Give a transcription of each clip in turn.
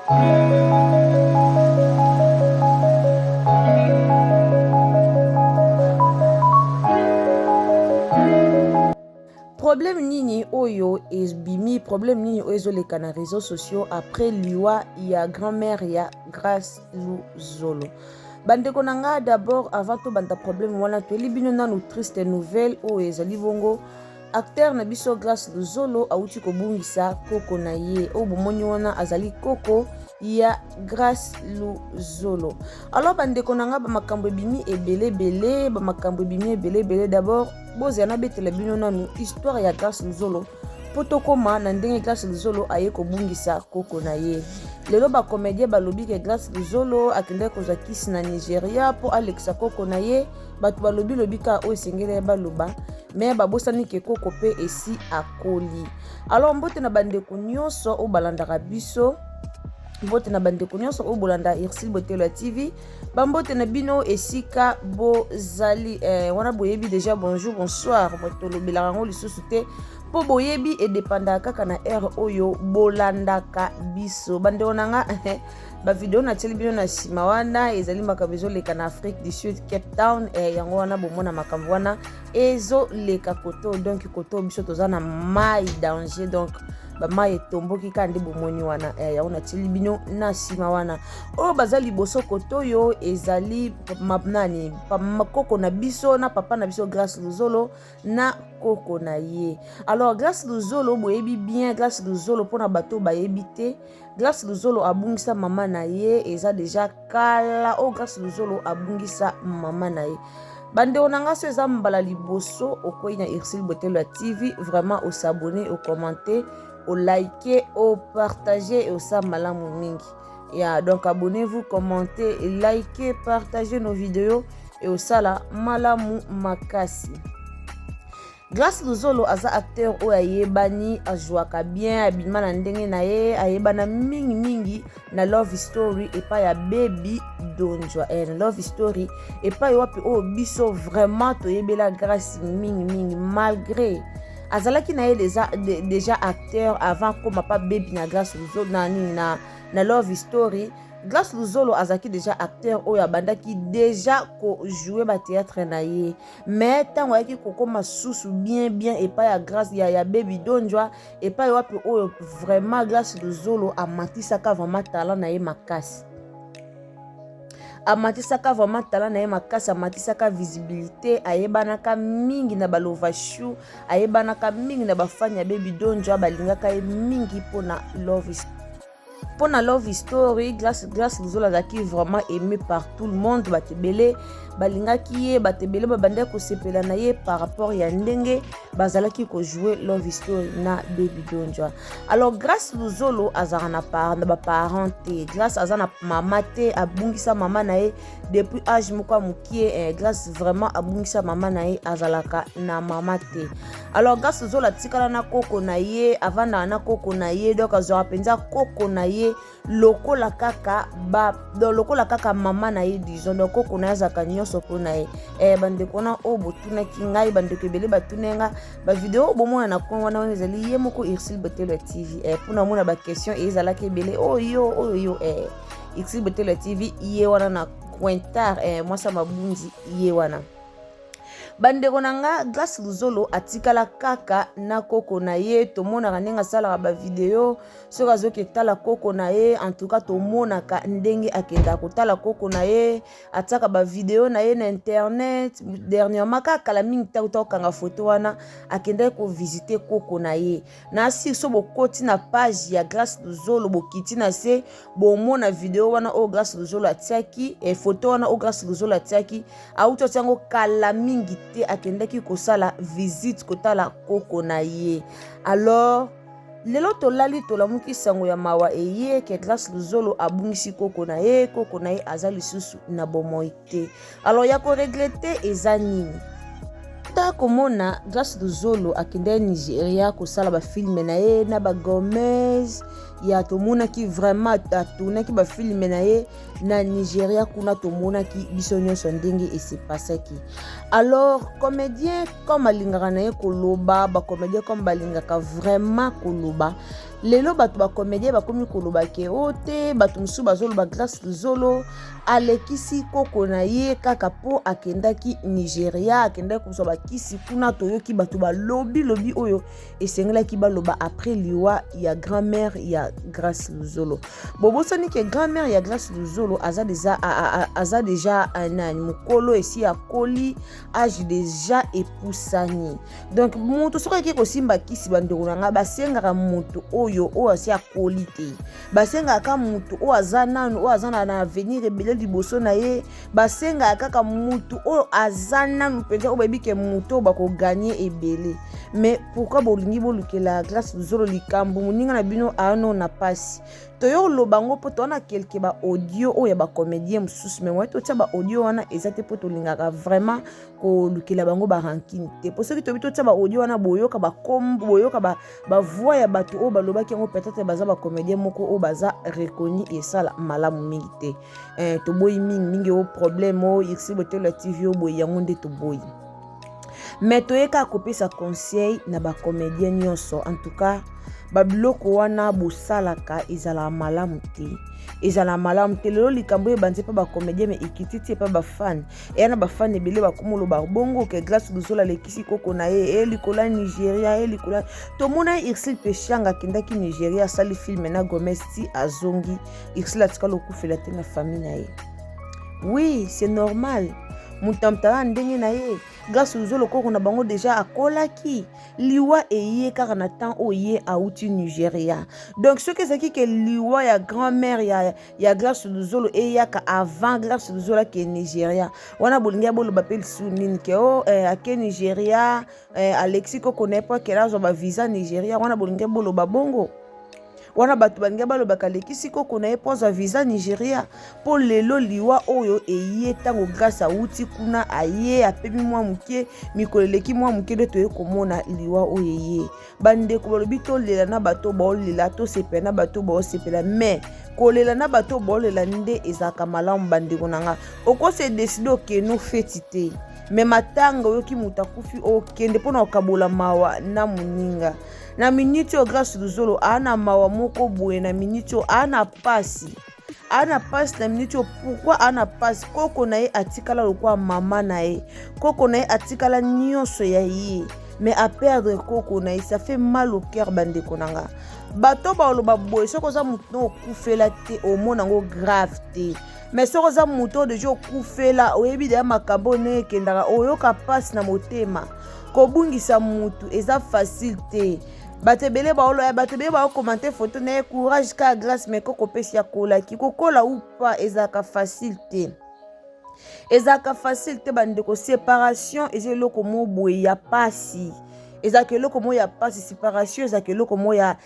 Problème nini oyo ebimi, problème nini oyo ezoleka na réseaux sociaux après liwa ya grand-mère ya Grace Luzolo. Bandeko nanga d'abord avant to banda problème wana toyeli bino nanu triste nouvelle oyo ezali bongo acteur na biso Grace Luzolo auti kobungisa koko na ye oyo bomoni wana azali koko ya Grace Luzolo. Alors bandeko nanga ba makambo ebimi ebele ba makambo ebimi ebele d'abord bozana betela bino nanu histoire ya Grace Luzolo poto koma na ndenge Grace Luzolo aye kobungisa koko na ye. Lelo ba comédien balobi ke Grace Luzolo akende kozwa kisi na Nigeria po Alexa koko na ye batu balobi lobika o esengele baloba mais babosani ke koko pe esi akoli. Alors mbote na bandeko nyonso o balandaka biso mbote na bandeko nyonso o bolanda Irsil Botelo TV bambote na bino esika bozali wana boyebi déjà bonjour bonsoir botolo belango lisusu te po boyebi e dépenda kaka na air oyo bolandaka biso bande onanga ba video na teli bino na sima wana ezali makambo ezoleka na Afrique du Sud Cape Town yango wana bomona makambo wana ezoleka koto donc koto biso toza na mai danger donc ba mai etomboki kandi bomoni wana yango na teli bino na sima wana oyo bazali boso koto yo ezali nani makoko na biso na papa na biso Grace Luzolo na koko na ye. Alors Grace Luzolo boyebi bien Grace Luzolo pona bato bayebi te Grace Luzolo abungisa mama na ye eza déjà kala o Grace Luzolo abungisa mama na ye. Bande onanga so eza mbala liboso okoyi na Irsil Botelo TV vraiment au s'abonner au commenter au liker au partager et au sa malamu mingi. Yeah, donc abonnez-vous, commentez, likez, partagez nos vidéos et au sala malamu makasi. Grace Luzolo aza acteur o ayebani ajouaka bien abima na ndenge na ye ayebana mingi na love story epa ya Baby Donjwa na love story epa wapi o biso vraiment toyebela Grace mingi malgré azalaki na ye déjà acteur avant comme pas Baby na Grace Luzolo na love story. Grace Luzolo azaki déjà acteur oyo abandaki déjà ko jouer ba théâtre na ye mais tango yaki kokoma susu bien et pas ya Grace ya Baby Donjwa et pas wapi oyo vraiment Grace Luzolo amatisaka vraiment talent na ye makasi amatisaka vraiment talent na ye makasi amatisaka visibilité ayebanaka mingi na balova show ayebanaka mingi na bafanya ya Baby Donjwa balingaka ye mingi pona love pour la love story Grace Luzolo azaki vraiment aimé par tout le monde batebele balingaki ye batebele babanda ko sepela na ye par rapport ya ndenge bazalaki ko jouer love story na Baby Donjwa. Alors Grace Luzolo azara na parenté Grace azana mama te abungisa mama na ye depuis âge moko mukie Grace vraiment abungisa mama na ye azalaka na mama te. Alors Grace Luzolo atikala na koko na ye avanda na koko na ye donc azora penza koko na ye lokola kaka mama na ye disons donc koko na azaka nyonso pona ye bande kona o botuna kingai bande kebele batunenga ba vidéo bomona na kongo na ezali ye moko Irsil Botelo TV pona mona ba question ezala kebele oyo Irsil Botelo TV ye wana na Pointar moi ça mabundi ye wana. Bandeko nanga Grace Luzolo atikala kaka na koko na ye tomona kanenga sala ba video soka azoki tala koko na ye en tout cas tomona ka ndenge akenda kotala koko na ye ataka ba video na ye na internet dernièrement kaka la mingi ta kanga photo wana akenda ko visiter koko na ye na si so bokoti na page ya Grace Luzolo bokiti na se bomona video wana o Grace Luzolo atiaki photo wana o Grace Luzolo atiaki auto tiango kala mingi te akendaki kosala visite kotala koko na ye. Alors lelo tolali tolamuki sango ya mawa eye ke Grace Luzolo abungisi koko na ye azali susu na bomoite. Alors ya ko regretter eza nini ta komona Grace Luzolo akende Nigeria kosala ba film na ye na ba Gomez ya tomona ki vraiment atuna ki ba film na ye na Nigeria kuna tomona ki biso nyonso ndenge ese pasaki. Alors comédien comme alingaka na ye koloba ba comédien comme balingaka vraiment koloba lelo bato ba comédien bakomi koloba ke ote bato musu bazoloba Grâce Luzolo alekisi koko na ye kaka po akendaki Nigeria akendaki kozwa bakisi kuna toyoki bato balobi oyo esengelaki baloba après liwa ya grand-mère ya Grâce Luzolo. Bobosani ke grand-mère ya Grâce Luzolo aza déjà un mukolo esi akoli âge déjà epusani. Donc mutu soki ki kosimba kisi bandeko nanga basengaka mutu oyo asi akoli te. Basengaka mutu o aza nanu o aza na avenir ebele liboso na ye. Basengaka kaka mutu o aza nanu penza o bebi ke mutu bako gagner ebele. Mais pourquoi bolingi bolukela Grâce Luzolo likambo muninga na bino ano na pasi. Toyo lobango po tona quelque ba audio o ya ba comédien mususu mais moi to tia ba audio wana ezate po to lingaka vraiment ko lukela bango ba ranking te. Po soki to bito tia ba audio wana boyoka ba kombo boyoka ba voix ya bato o baloba ki ngo peut-être baza ba comédien moko o baza reconnu et ça malamu mingi te. To boyi mingi o problème o yexi bote la TV o boyi yango nde to boyi. Mais toyeka kopesa conseil na ba comédien nyonso en tout cas babiloko wana bosalaka ezala malamu te. Ezala malamu te lelo likambo ebanze pa ba comédien mais ikititi pa ba fan. Eyana ba fan ebele bakomolo ba bongo ke Grâce Luzolo lekisi koko na ye likola Nigeria likola to mona Irsil Peshanga kindaki Nigeria sali film na Gomez ti azongi Irsil atikalo kufela te na famille na ye. Oui, c'est normal. Mutamtana ndenge na ye Grâce Luzolo koko na bango déjà akolaki liwa eye kaka na temps oye auti Nigeria. Donc ce que c'est que liwa ya grand-mère ya Grâce Luzolo eyaka avant Grâce Luzolo ke Nigeria. Wana bolinga bolo bapel sunini ke ake Nigeria Alexis koko na pas que là ba visa Nigeria wana bolinga bolo babongo. Wana batu bange balobaka lekisi koko na epoza visa Nigeria po lelo liwa oyo eye tango Grâce auti kuna aye apemi mwa muke mikoleleki mwa muke de toye komona liwa oyo eye bande ko balobi to lela na bato bolela to sepela na bato bo sepela mais kolela na bato bolela nde ezaka malamu bande konanga oko se décider ke no fetite mais matanga yoki mutakufi okende pona okabola mawa na muninga. Na minute o Grâce Luzolo ana mawa moko boye na minute o ana pasi na minute o pourquoi ana pasi koko na ye atikala lokwa mama na ye koko na ye atikala nyonso ya ye mais à perdre koko na ye ça fait mal au cœur bande konanga bato ba oloba boye soko za mutu no kufela te o mona ngo grave te mais soko za mutu de jo kufela oyebi de makambo ne kendaka oyoka pasi na motema kobungisa mutu eza facile te. Batebele ba commenter photo na courage ka Grâce mais koko pesi ya kola ki kokola ou pas ezaka facile te. Ezaka facile te bande ko séparation ezelo ko mo boye ya pasi. Ezaka eloko mo ya pasi séparation ezaka eloko mo ya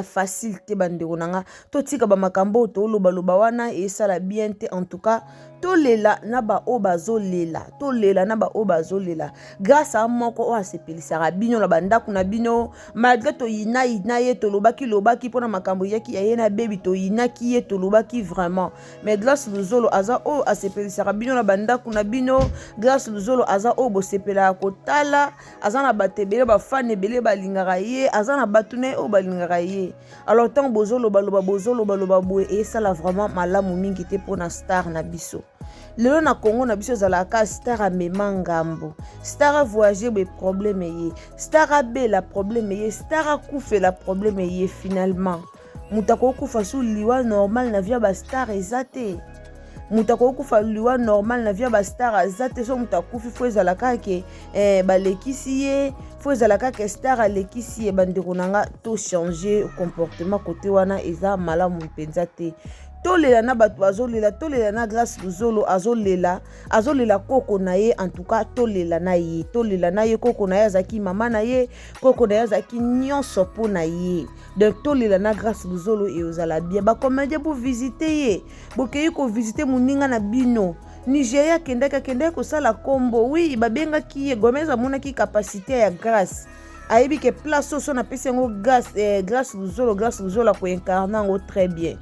facile te bande konanga to tika ba makambo to loba wana esala bien te en tout cas to lela na ba obazo lela to lela na ba obazo lela grâce à moko o asepelisa bino la banda kuna bino malgré to yina ye to lobaki pona makambo yaki ya na baby to yinaki ye to lobaki vraiment mais Grâce Luzolo aza o asepelisa bino la banda kuna bino Grâce Luzolo aza o bosepela kotala aza na batebele ba fan ebele balingaka ye aza na batune o balingaka ye alors tant bozolo baloba boye et ça la vraiment malamu mingi te pona star na biso. Lelo na Congo na biso zalaka star a memangambo star a voyager be problème ye star a bela problème ye star a koufe la problème ye finalement mutako kufa su liwa normal na via ba star ezate mutako kufa liwa normal na via ba star ezate so mutakufi fo zalaka ke balekisi ye fo zalaka ke star alekisi ye bandeko nanga to changer comportement côté wana eza malamu mpenza te. Tolela na bato azolela tolela na Grâce Luzolo azolela koko na ye en tout cas tolela na ye koko na ye azaki mama na ye koko na ye azaki nyonso po na ye donc tolela na Grâce Luzolo e ozala bien ba comédien pour visiter ye bokeyi ko visiter muninga na bino Nigeria kendeka ko sala kombo oui babengaki ye Gomez amonaki capacité ya Grâce ayebi ke place so na pesi ngo Grâce Luzolo ko incarner ngo très bien.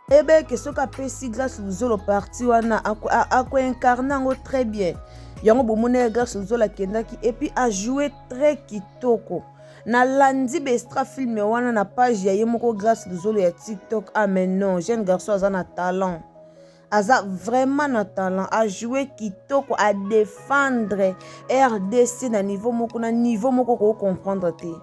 Ebe que soka pesi Grâce Luzolo parti wana ako incarnango très bien. Yango bomone Grâce Luzolo kendaki et puis a joué très kitoko. na landi bestra film wana na page ya ye moko Grâce Luzolo ya TikTok. Ah mais non, jeune garçon aza na talent. Aza vraiment na talent, a jouer kitoko, a défendre RDC na niveau moko ko comprendre te.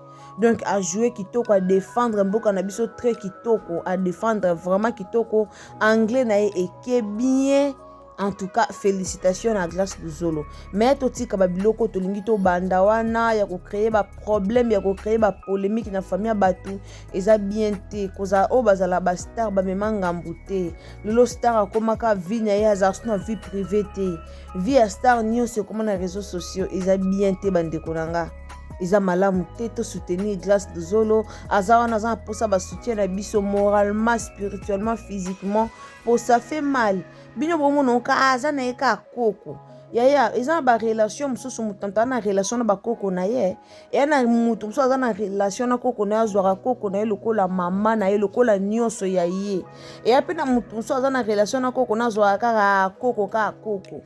Donc a jouer kitoko, a défendre mboka na biso très kitoko, a défendre vraiment kitoko. Anglais na eke bien. En tout cas, félicitations à Grâce Luzolo. Mais totika ba biloko tolingi to banda wana ya ko créer ba problème, ya ko créer ba polémique na famille batu, eza bien te koza o bazala ba star ba memanga mbute. Lolo star akomaka vie na ya na vie privée te. Vie ya star nyonso comme na réseaux sociaux, eza bien te bande konanga. Eza malamu te to soutenir Grâce Luzolo, aza na pour ça ba soutien na biso moralement, spirituellement, physiquement, pour ça fait mal. Bino bomo nonka aza na eka koko. Yaya, eza ba relation mususu mutanta na relation na ba koko na ye. E na mutu mususu aza na relation na koko na azwaka koko na ye lokola mama na ye lokola nyonso ya ye. E ape na mutu mususu aza na relation na koko na azwaka koko ka koko.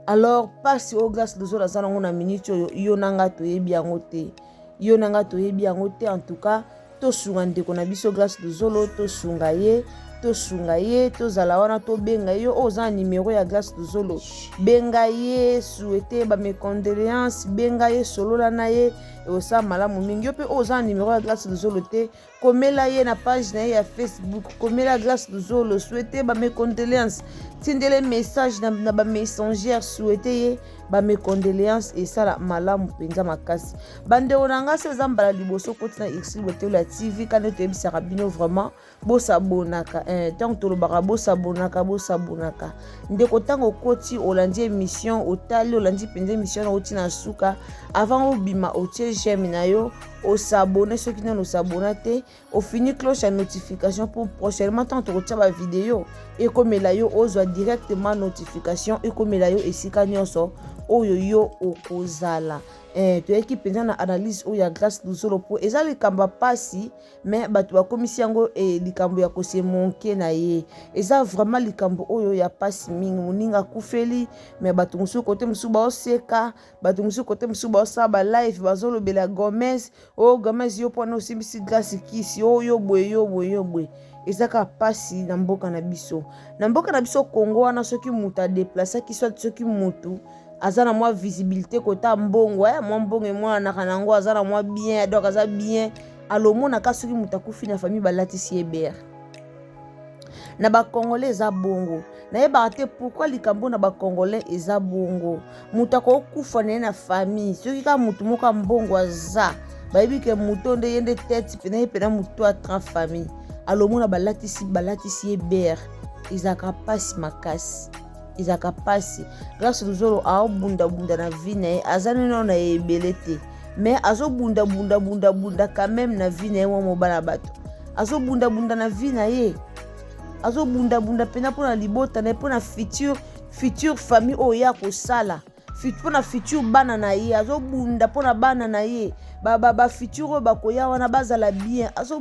Alors pasi o Grâce Luzolo aza nango na minute yo nanga toyebi yango te. Yo nanga toyebi yango te. En tout cas, to sunga ndeko na biso Grâce Luzolo, to sunga ye, to zala wana to benga yo oza numéro ya Grâce Luzolo. Benga ye, souhaiter ba mes condoléances, benga ye solola na ye e osa malamu mingi yo pe oza numéro ya Grâce Luzolo te. Komela ye na page na ye ya Facebook, komela Grâce Luzolo, souhaiter ba mes condoléances. Tindele message na ba messengère, souhaiter ye ba mes condoléances et ça la malamu penza makasi. Bande onanga se zambala liboso kotina X Bote la TV kana to ebisa bino vraiment bo sabonaka tant to lobaka bo sabonaka ndeko tango koti olandi émission otali olandi penza émission na otina suka avant obima otie j'aime na yo au s'abonner ceux qui ne s'abonnent te au fini cloche à notification pour prochainement tant to kotia ba vidéo et comme la yo ozwa directement notification et comme la yo esika nyonso oyo yo okozala to eki penza na analyse oyo ya Grâce Luzolo po eza likamba pasi mais batu bakomisi yango likambo ya kose monke na ye eza vraiment likambo oyo ya pasi mingi moninga kufeli mais batu musu kote musu ba oseka batu musu kote musu ba osaba live bazolobela Gomez Gomez yo pona osimbisi Grâce kisi yo boye ezaka pasi na mboka na biso Congo wana soki muta déplacer ki soit soki mutu azana moi visibilité kota mbongo moi mbongo moi na kanango azana moi bien donc aza bien alomona ka soki mutakufi na famille balatisi eber na ba congolais eza bongo na yeba te pourquoi likambo na ba congolais eza bongo mutako kufa na famille soki ka mutu moka mbongo aza bayebi ke muto nde yende tête pena mutu a 30 famille alomona balatisi eber izaka pasi makasi izaka pasi Grâce Luzolo a bunda na vie na ye azana no na ebele te mais azo bunda quand même na vie na ye mo bana bato azo bunda na vie na ye azo bunda pena pona libota na pona future famille oya ko sala pona future bana na ye azo bunda pona bana na ye ba future ba koya wana bazala bien azo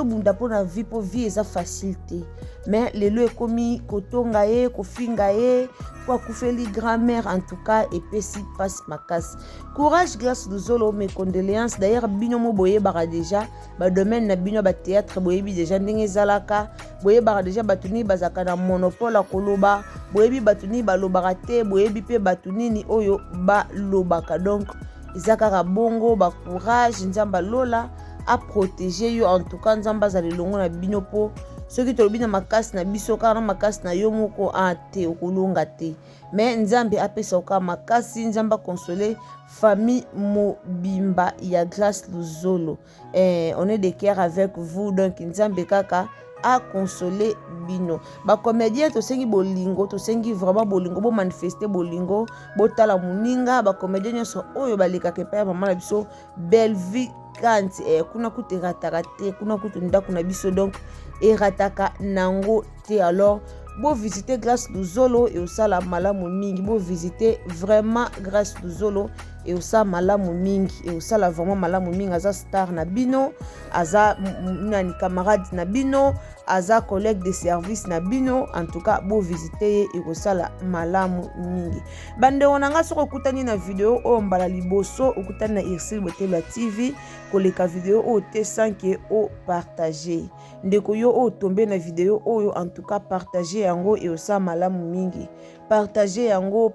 bunda pona vie po vie eza facilité mais lelo ekomi kotonga ye kofinga ye kwa kufeli grand-mère en tout cas et pesi passe makasi courage Grâce Luzolo mes condoléances d'ailleurs bino mo boye bara déjà ba domaine na bino ba théâtre boyebi déjà ndenge zalaka boye bara déjà batuni bazaka na monopole a koloba boyebi batuni balobaka te boyebi pe batunini oyo ba lobaka donc izaka bongo ba courage nzamba lola à protéger yo en tout cas nzamba za lelongo na bino po soki tolobi na makasi na biso kana makasi na yo moko te okolonga te mais nzambe apesa oka makasi nzamba consoler famille mobimba ya Grâce Luzolo on est de cœur avec vous donc nzambe kaka a consoler bino ba comédien to sengi bolingo to sengi vraiment bolingo bo manifester bolingo botala muninga ba comédien nyonso oyo baleka ke pa mama na biso belle vie quand kuna kuterataka te kuna kutunda kuna biso donc erataka nango te alors bo visiter Grâce Luzolo et osala malamu mingi bo visiter vraiment Grâce Luzolo et osa malamu mingi et osala vraiment malamu mingi aza star na bino aza nani camarade na bino aza collègue de service na bino en tout cas bo visiter ye et osala malamu mingi bandeko na nga soko okutani na video oyo mbala liboso okutani na Ursule Botelwa TV koleka video oyo te sans que o partager ndeko yo oyo tombe na video oyo en tout cas partager yango et osala malamu mingi partager yango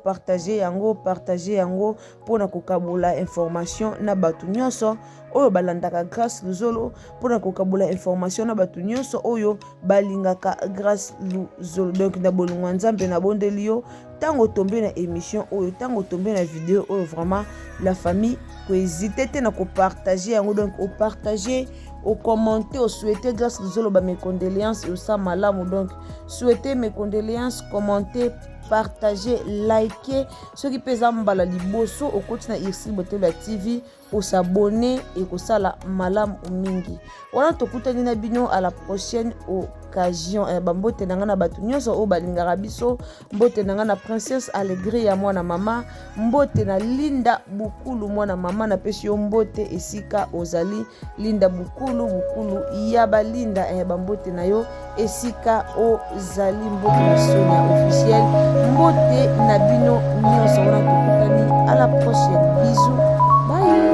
pona kokabula information na batu nyonso oyo balandaka Grâce Luzolo pona kokabula information na batu nyonso oyo balingaka Grâce Luzolo. Donc na bolingwa nzambe na bondeli yo tango tombe na émission oyo tango tombe na vidéo oyo vraiment la famille ko hésiter te na ko partager yango donc au partager au commenter au souhaiter Grâce Luzolo ba mes condoléances et au sa malamu donc souhaiter mes condoléances commenter partager liker ceux qui pèsent mbala liboso au continent Ursule Botelwa TV au s'abonner et ko sala malam mingi wana tokutani na bino à la prochaine occasion bambote nanga na batu nyonso o balingaka biso mbote nanga na princesse Allegri ya mwana mama mbote na Linda Bukulu mwana mama na pesi yo mbote esika ozali Linda Bukulu ya balinda bambote na yo esika ozali mbote na Sonia officiel mbote na bino nyonso wana tokutani à la prochaine bisous bye.